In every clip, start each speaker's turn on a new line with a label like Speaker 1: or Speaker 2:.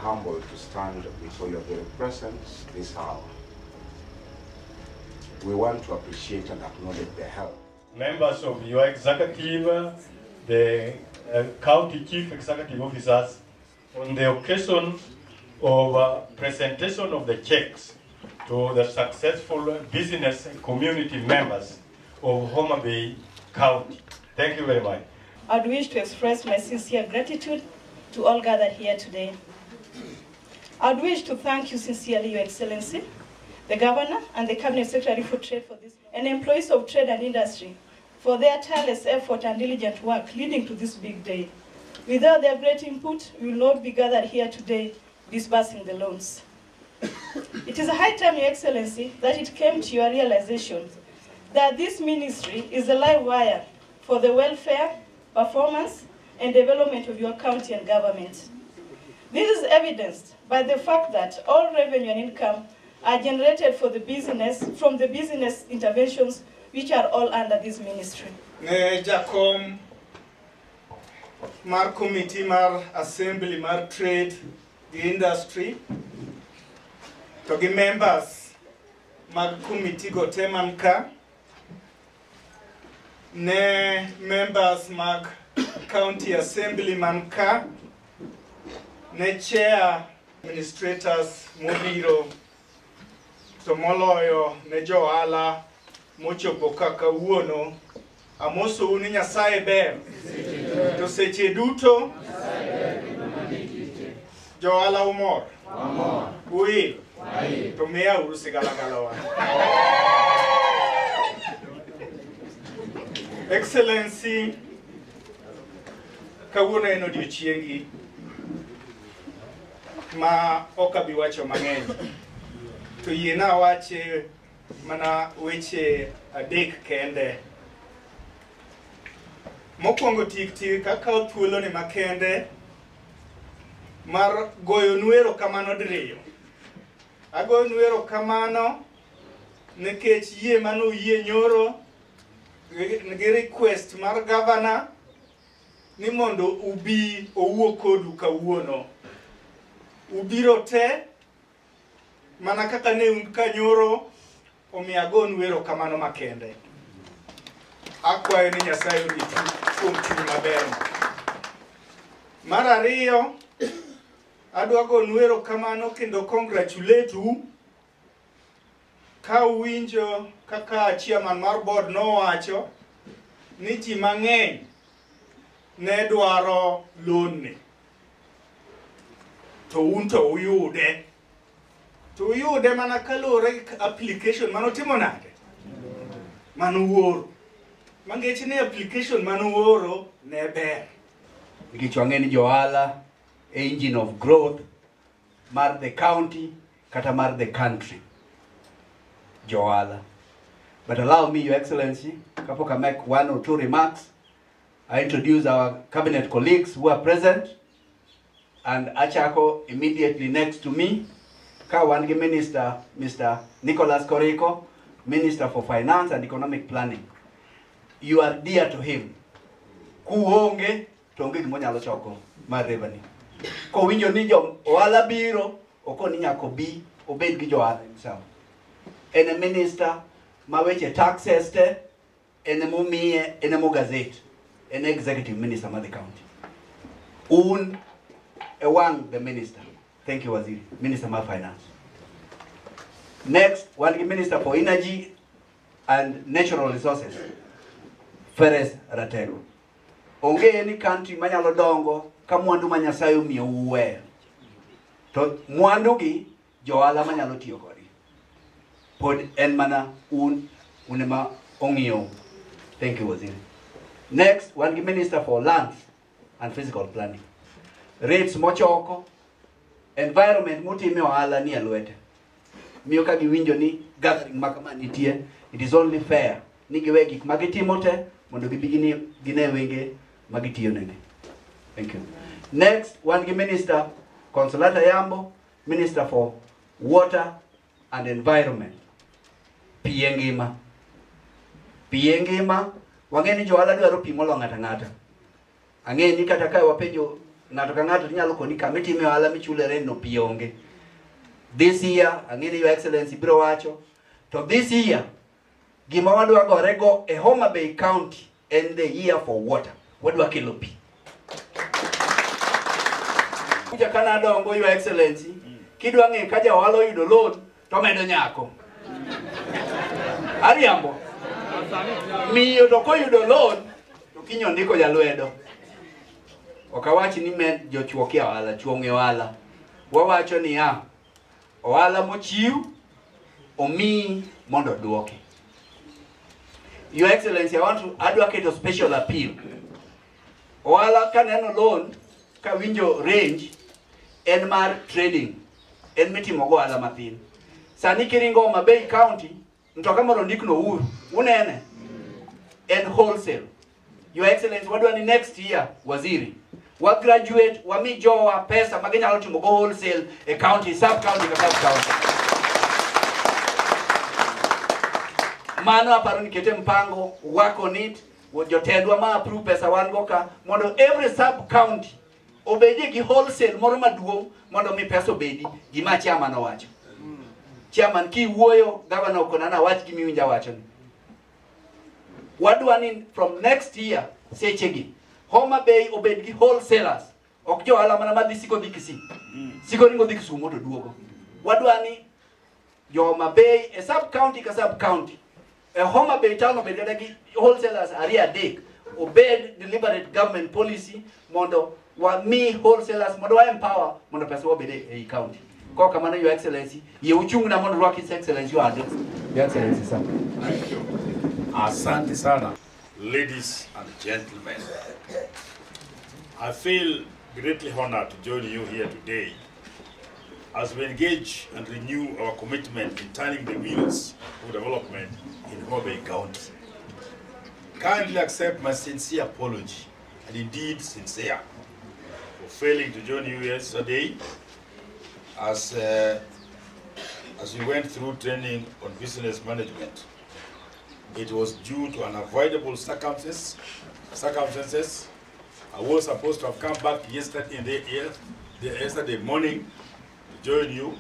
Speaker 1: humbled to stand before your very presence this hour. We want to appreciate and acknowledge the help.
Speaker 2: Members of your executive, the county chief executive officers, on the occasion of presentation of the checks to the successful business and community members of Homa Bay County. Thank you very much.
Speaker 3: I'd wish to express my sincere gratitude to all gathered here today. I'd wish to thank you sincerely, Your Excellency, the Governor and the Cabinet Secretary for Trade for this, and employees of trade and industry for their tireless effort and diligent work leading to this big day. Without their great input, we will not be gathered here today disbursing the loans. It is a high time, Your Excellency, that it came to your realization that this ministry is a live wire for the welfare, performance, and development of your county and government. This is evidenced by the fact that all revenue and income are generated for the business, from the business interventions which are all under this ministry.
Speaker 4: Jacom Mar Committee Mar Assembly Mar Trade, the industry, to the members Mar Committee Gotemanka, ne members Mar County Assembly Manka, ne chair administrators Mobiro, Tomoloyo, ne Joala, Mocho Bokaka Uono, Amoso Uninya Saiber, to Seche Duto, Joala Umor, Uil, to Mea Urusigalagalawa. Excellency, Kawuna eno diuchiengi, ma oka biwacho mang'eny. To yena wache mana weche adek kende. Mokwongo tik kakao thuolo ni makende mar goyo nwero kamano diriyo. Agoyo nwero kamano nikech yie mano yie nyoro ngi request mar governor ni mondo ubi owuo kodu kawuono. Ubiro te mana kaka ne un kanyoro omiyo ago nwero kamano makende. Akwayo ni Nyasaye uritu kuom chuny maber. Mar ariyo, adwa go nwero kamano kendo congratulate u ka uwinjo kaka chairman mar board nowacho ni ji mang'eny ne dwaro loan ni. To un to uyude. To uyude mana kalore application manotimo nade. Manuworo. Mangechi ne application manuworo ne ber.
Speaker 5: Gichwangeni joala engine of growth mar the county kata mar the country. Joala. But allow me, Your Excellency, Kapoka make one or two remarks. I introduce our cabinet colleagues who are present, and Achako immediately next to me, Kawangi Minister, Mr. Nicholas Koriko, Minister for Finance and Economic Planning. You are dear to him. Kuonge, tonge gimonya lochoko, mar revenue. Ko winjo ni jo oala biro, oko ni nyako bi, obed gi joala himself. En a minister, maweche taxes te, en a mumie, en a mogazet, an executive minister of the county. Un, one the minister. Thank you, Waziri, Minister of Finance. Next, one Minister for Energy and Natural Resources, Ferez Ratero. Onge any country manyalo dongo ka mwandu ma Nyasaye omiyo uwe. To mwandu gi joala manyalo tiyo kodi. Pod en mana unema ong'iyo. Thank you, Waziri. Next, one Minister for Lands and Physical Planning. Rates mochoko, environment mutime ohala ni alwete. Miyo ka giwinjo ni gathering makama nitie, it is only fair ni giwe gik magitimo te mondo gibigini gine wenge magitiyo nene. Thank you. Next, one Minister Consolata Yambo, Minister for Water and Environment. Piengima. Piengima, wangeni joala dwaro pi molo ng'ata ng'ata. Ang'eni kata kae wapenjo ngato ka ngato nyalo koni kamiti me wala michule rent no pionge. This year, angini Your Excellency biro wacho, to this year, gima wadwa gorego e Homa Bay County and the year for water. Wadwa kelo pi. Kuja kana dongo Your Excellency, kidwa ng'e ka ja walo yudo loan to medo nyako. Ariambo. Miyo to koyudo loan to kinyo ndiko jalwedo. Okawachi ni men jochuo kia wala, chuo ng'e wala. Wawacho ni ohala mochiw omi mondo duoke. Your Excellency, I want to advocate a special appeal. Ohala kaneno loan ka winjo range en mar trading, en mitimo go ohala mathin. Sani kiringo Homa Bay County, mtoka moro ndikno uru, unene en wholesale. Your Excellency, wadwa ni next year waziri wa graduate wa mi jowa pesa magenya timo go wholesale e county sub county ka sub county. Mano aparo nikete mpango wako nit jotendwa ma approve pesa wan go ka mondo every sub county obedi gi wholesale moro maduong mondo mi pesa obedi gima chairman owacho. Chairman ki wuoyo governor konana wach gi miwinja wacho ni. Wadwa ni from next year sechegi Homa Bay obed gi wholesalers, ok jo ala mana madhi siko dikisi. Siko ringo dikisu moto duogo. Wadwa ni jo Homa Bay e sub county ka sub county. E Homa Bay town obed gi wholesalers area dik. Obed deliberate government policy mondo wa mi wholesalers mondo wa empower mondo pesa obede e county. Kwa kamana Your Excellency, ye uchungu na mondo rock His Excellency Your Excellency sir.
Speaker 6: Thank you. Asante sana. Ladies and gentlemen, I feel greatly honored to join you here today as we engage and renew our commitment in turning the wheels of development in Homa Bay County. Kindly accept my sincere apology, and indeed sincere, for failing to join you yesterday as we went through training on business management. It was due to unavoidable circumstances. I was supposed to have come back yesterday morning to join you.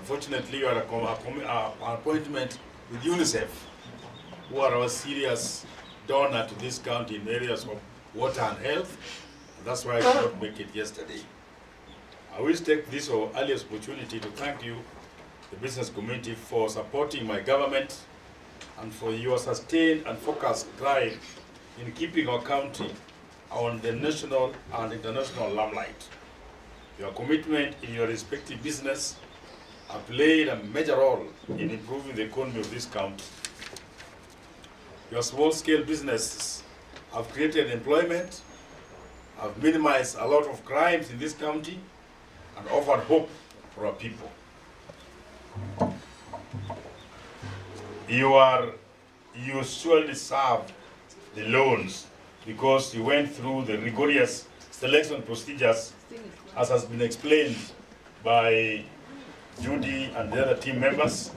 Speaker 6: Unfortunately, you had an appointment with UNICEF, who are our serious donor to this county in areas of water and health. That's why I could not make it yesterday. I will take this earliest opportunity to thank you, the business community, for supporting my government and for your sustained and focused drive in keeping our county on the national and international limelight. Your commitment in your respective business have played a major role in improving the economy of this county. Your small-scale businesses have created employment, have minimized a lot of crimes in this county, and offered hope for our people. You surely served the loans because you went through the rigorous selection procedures, as has been explained by Judy and the other team members,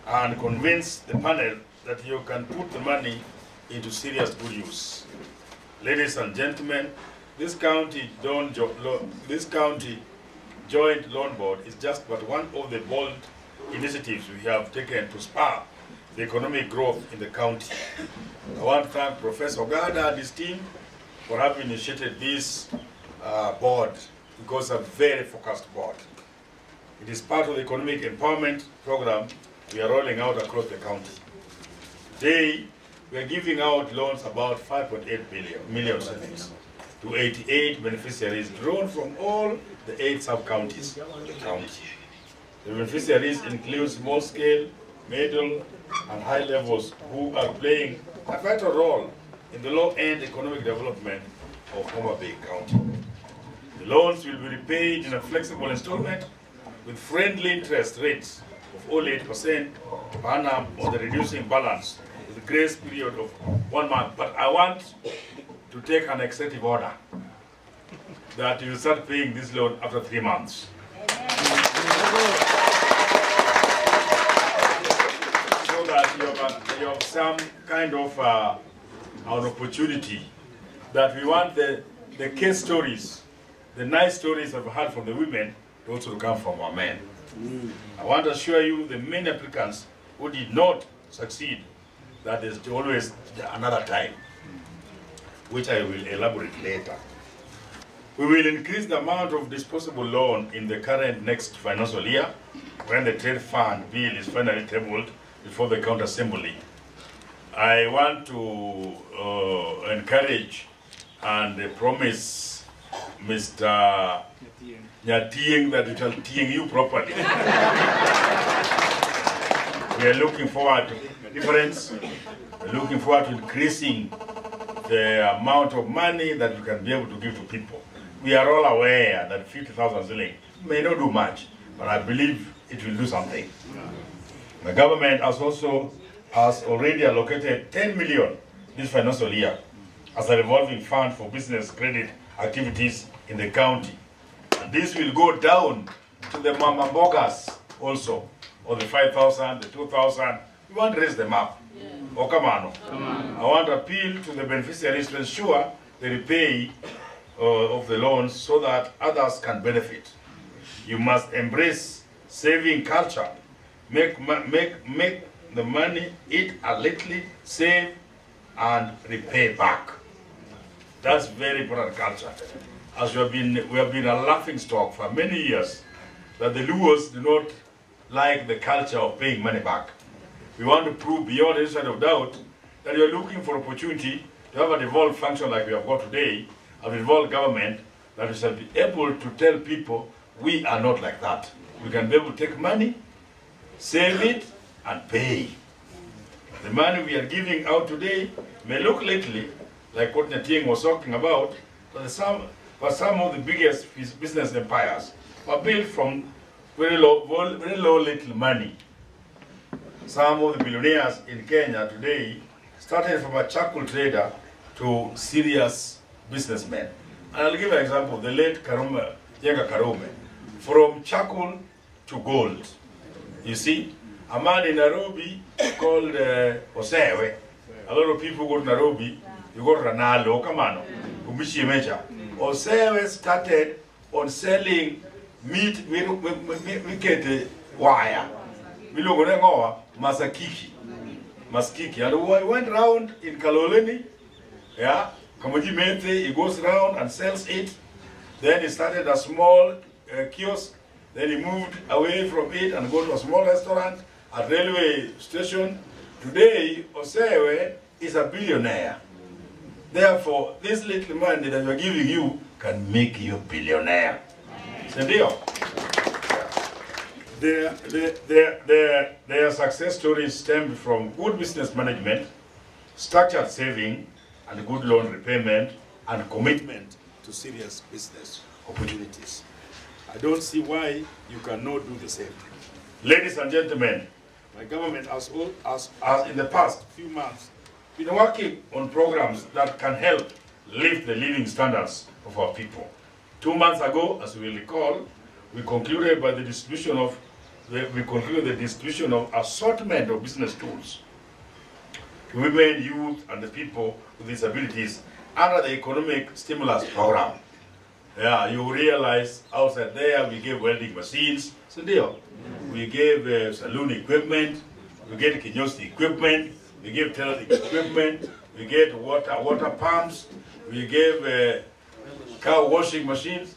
Speaker 6: and convinced the panel that you can put the money into serious good use. Ladies and gentlemen, this county joint loan board is just but one of the bold initiatives we have taken to spur the economic growth in the county. I want to thank Professor OGADA and his team for having initiated this board, because it's a very focused board. It is part of the economic empowerment program we are rolling out across the county. Today, we are giving out loans about 5.8 million shillings to 88 beneficiaries drawn from all the 8 sub-counties of the county. The beneficiaries include small-scale, middle, and high levels who are playing a vital role in the low-end economic development of Homa Bay County. The loans will be repaid in a flexible installment with friendly interest rates of only 8% per annum on the reducing balance, with a grace period of 1 month. But I want to take an executive order that you start paying this loan after 3 months. So that you have some kind of an opportunity that we want the the case stories, the nice stories I've heard from the women, also come from our men. I want to assure you the many applicants who did not succeed, that there's always another time, which I will elaborate later. We will increase the amount of disposable loan in the current next financial year when the trade fund bill is finally tabled before the county assembly. I want to encourage and promise Mr. Nyatieng that it will team you properly. We are looking forward to the difference. We're looking forward to increasing the amount of money that we can be able to give to people. We are all aware that 50,000 shillings may not do much, but I believe it will do something. The government has already allocated 10 million this financial year as a revolving fund for business credit activities in the county. And this will go down to the Mama Bogas also, or the 5,000, the 2,000. We want to raise them up. Oh, come on. I want to appeal to the beneficiaries to ensure they repay of the loans so that others can benefit. You must embrace saving culture. Make the money, eat a little, save, and repay back. That's very important culture. As we have been a laughing stock for many years, that the Luos do not like the culture of paying money back. We want to prove beyond any shadow of doubt that you are looking for opportunity to have a devolved function like we have got today, a devolved government, that we shall be able to tell people we are not like that. We can be able to take money, save it, and pay. The money we are giving out today may look little, like what Nyatieng was talking about, but some of the biggest business empires were built from very low little money. Some of the billionaires in Kenya today started from a charcoal trader to serious businessmen. And I'll give an example, the late Jenga Karume, from charcoal to gold. You see, a man in Nairobi called Osewe. A lot of people go to Nairobi, you go to Ranalo, Kamano, Umishi Meja. Osewe started on selling meat, we get wire. We look at Masakiki. And we went around in Kaloleni, yeah, Kamuji Mente, he goes around and sells it. Then he started a small kiosk. Then he moved away from it and go to a small restaurant at railway station. Today, Osewe is a billionaire. Therefore, this little money that we are giving you can make you a billionaire. Sendio? Their success stories stem from good business management, structured saving, and good loan repayment, and commitment to serious business opportunities. I don't see why you cannot do the same. Ladies and gentlemen, my government has in the past few months been working on programs that can help lift the living standards of our people. 2 months ago, as we will recall, we concluded the distribution of assortment of business tools to women, youth, and the people with disabilities under the economic stimulus program. Yeah, you realize outside there we gave welding machines, so deal. We gave saloon equipment, we gave kinyosi equipment, we gave tailoring equipment, we gave water pumps, we gave car washing machines,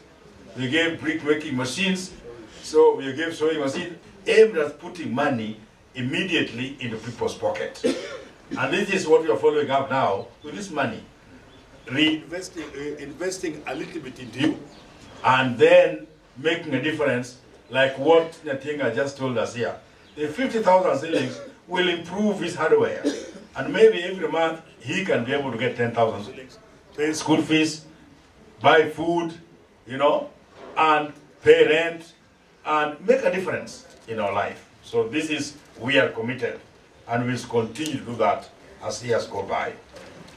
Speaker 6: we gave brick making machines, so we gave sewing machines, aimed at putting money immediately into people's pockets. And this is what we are following up now with this money. Investing a little bit into you, and then making a difference, like what Nyatieng just told us here. The 50,000 shillings will improve his hardware, and maybe every month he can be able to get 10,000 shillings, pay school fees, buy food, you know, and pay rent, and make a difference in our life. So this is, we are committed, and we will continue to do that as years go by.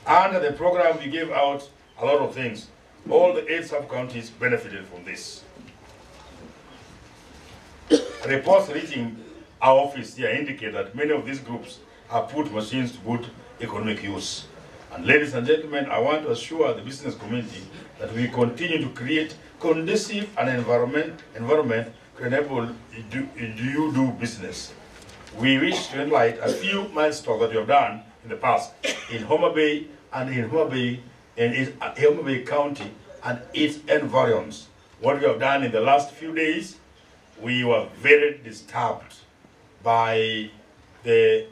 Speaker 6: Under the program, we gave out a lot of things. All the 8 sub-counties benefited from this. Reports reaching our office here indicate that many of these groups have put machines to good economic use. And ladies and gentlemen, I want to assure the business community that we continue to create conducive and environment to enable you do business. We wish to highlight a few milestones that we have done in the past in Homa Bay and in Homa Bay County and its environs. What we have done in the last few days, we were very disturbed by the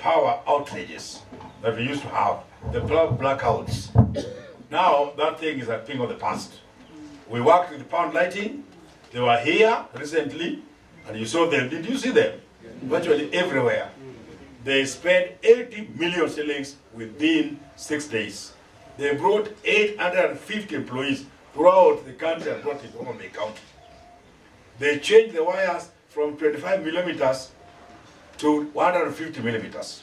Speaker 6: power outages that we used to have, the blackouts. Now that thing is a thing of the past. We worked with the pound lighting. They were here recently, and you saw them. Did you see them? Virtually everywhere. They spent 80 million shillings within 6 days. They brought 850 employees throughout the country and brought it to Homa Bay County. They changed the wires from 25 millimeters to 150 millimeters.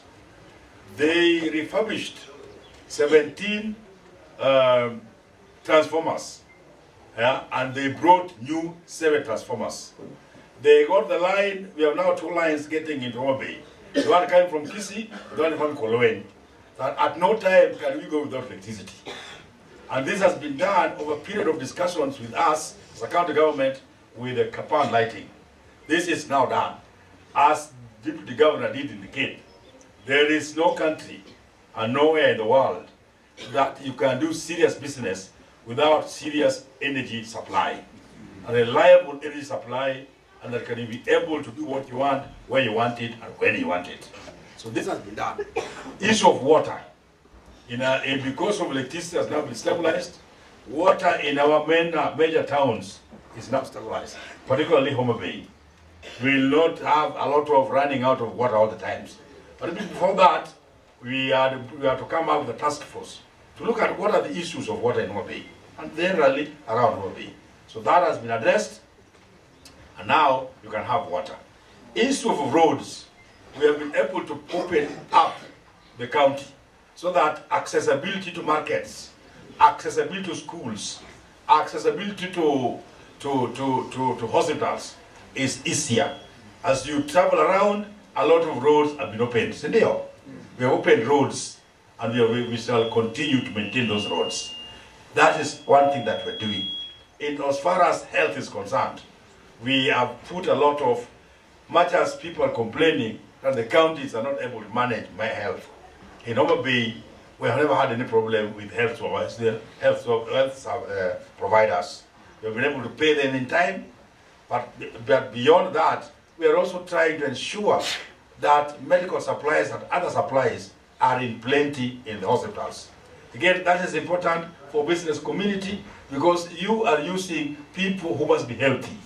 Speaker 6: They refurbished 17 transformers, and they brought new 7 transformers. They got the line. We have now 2 lines getting into Homa Bay. The one coming from Kisi, the one from Koloen. That at no time can we go without electricity. And this has been done over a period of discussions with us as a county government with the Kapan lighting. This is now done. As Deputy Governor did indicate, there is no country and nowhere in the world that you can do serious business without serious energy supply. A reliable energy supply, and that can be able to do what you want, where you want it, and when you want it. So this has been done. Issue of water. Because of electricity has now been stabilized, water in our major towns is now stabilized, particularly Homa Bay. We will not have a lot of running out of water all the times. But before that, we had to come up with a task force to look at what are the issues of water in Homa Bay, and generally around Homa Bay. So that has been addressed, and now you can have water. Issue of roads, we have been able to open up the county so that accessibility to markets, accessibility to schools, accessibility to hospitals is easier. As you travel around, a lot of roads have been opened. We have opened roads, and we shall continue to maintain those roads. That is one thing that we're doing. As far as health is concerned, we have put a lot of, much as people are complaining that the counties are not able to manage my health. In Homa Bay, we have never had any problem with health providers. We have been able to pay them in time, but beyond that, we are also trying to ensure that medical supplies and other supplies are in plenty in the hospitals. Again, that is important for business community because you are using people who must be healthy.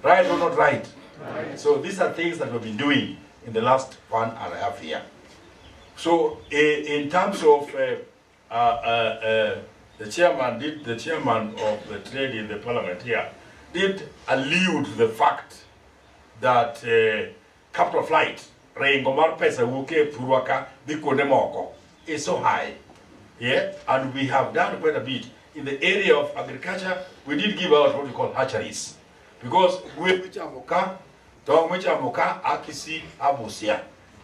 Speaker 6: Right or not right? Right. So these are things that we've been doing in the last 1.5 years. So in terms of the chairman of the trade in the parliament here did allude to the fact that capital flight is so high. Yeah, and we have done quite a bit. In the area of agriculture, we did give out what we call hatcheries. Because we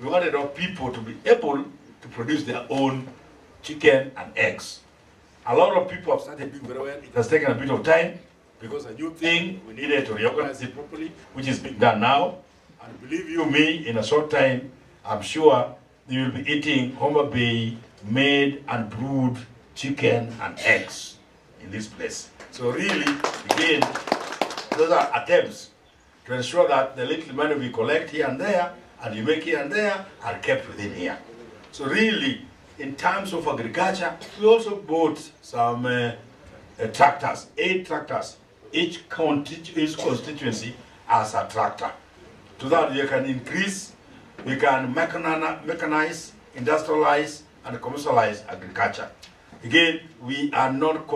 Speaker 6: wanted our people to be able to produce their own chicken and eggs. A lot of people have started doing very well. It has taken a bit of time because a new thing, we needed to reorganize it properly, which is being done now. And believe you me, in a short time, I'm sure you will be eating Homa Bay made and brewed chicken and eggs in this place. So really, again, those are attempts to ensure that the little money we collect here and there, and you make here and there, are kept within here. So really, in terms of agriculture, we also bought some tractors, 8 tractors. Each constituency has a tractor. To that, you can increase, we can mechanize, industrialize, and commercialize agriculture. Again, we are not